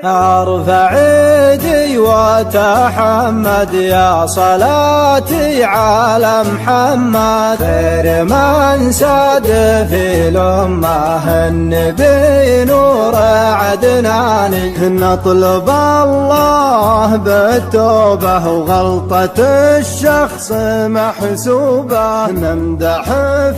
ارفع ايدي وتحمد يا صلاتي على محمد، خير من ساد في الامه النبي نور عدناني. نطلب الله بالتوبه وغلطه الشخص محسوبه، نمدح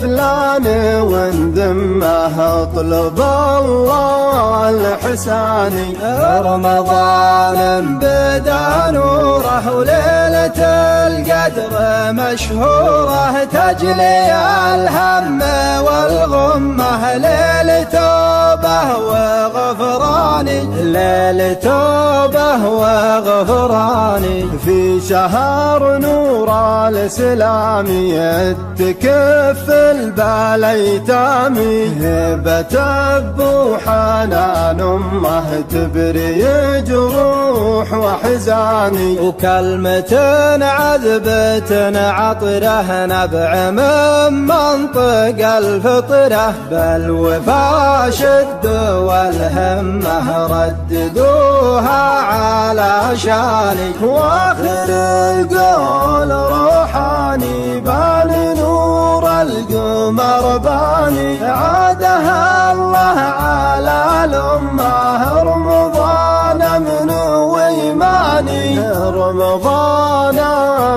فلان وندمه اطلب الله الحساني. رمضان بدا نوره وليلة القدر مشهورة، تجلي الهم والغمة ليلة توبة وغفراني، ليلة توبة وغفراني. في شهر نور الإسلام يتكف البال ايتامي، هبة أب وحنان أمه تبري جروح وحزاني. وكلمة عذبة عطره نبع من منطق الفطرة، بالوفا شد والهمه رددوها على شاني. واخر القول روحاني بان نور القمر باني، عادها الله على الأمة رمضان من وإيماني، رمضان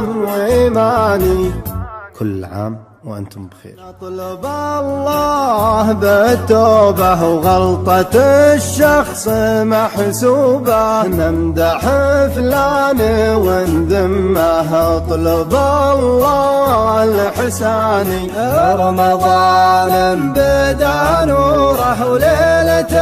من وإيماني. كل عام وأنتم بخير. نطلب الله بالتوبة وغلطة الشخص محسوبة، نمدح فلان وندمه اطلب الله الحساني. رمضان بدا نوره وليلة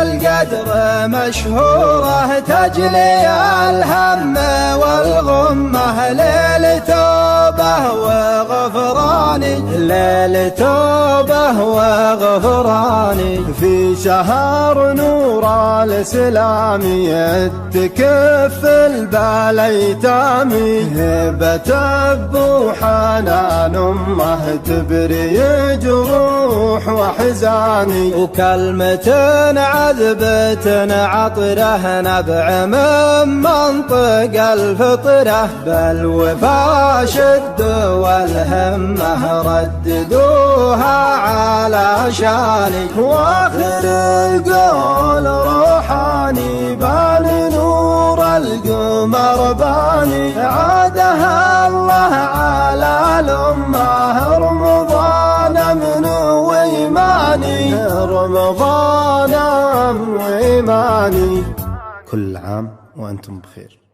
القدر مشهورة، تجلي الهم والغمة ليلة توبة وغفراني، ليلة توبة وغفراني. في شهر نور الإسلام يتكف البال ايتامي، هبة أب وحنان أمه تبري جروح وحزاني. وكلمة عذبة عطره نبع من منطق الفطرة، بالوفا شد والهمه رددوها على شاني. واخر القول روحاني بان نور القمر باني، عادها الله على الأمة رمضان من وإيماني، رمضان من وإيماني. كل عام وأنتم بخير.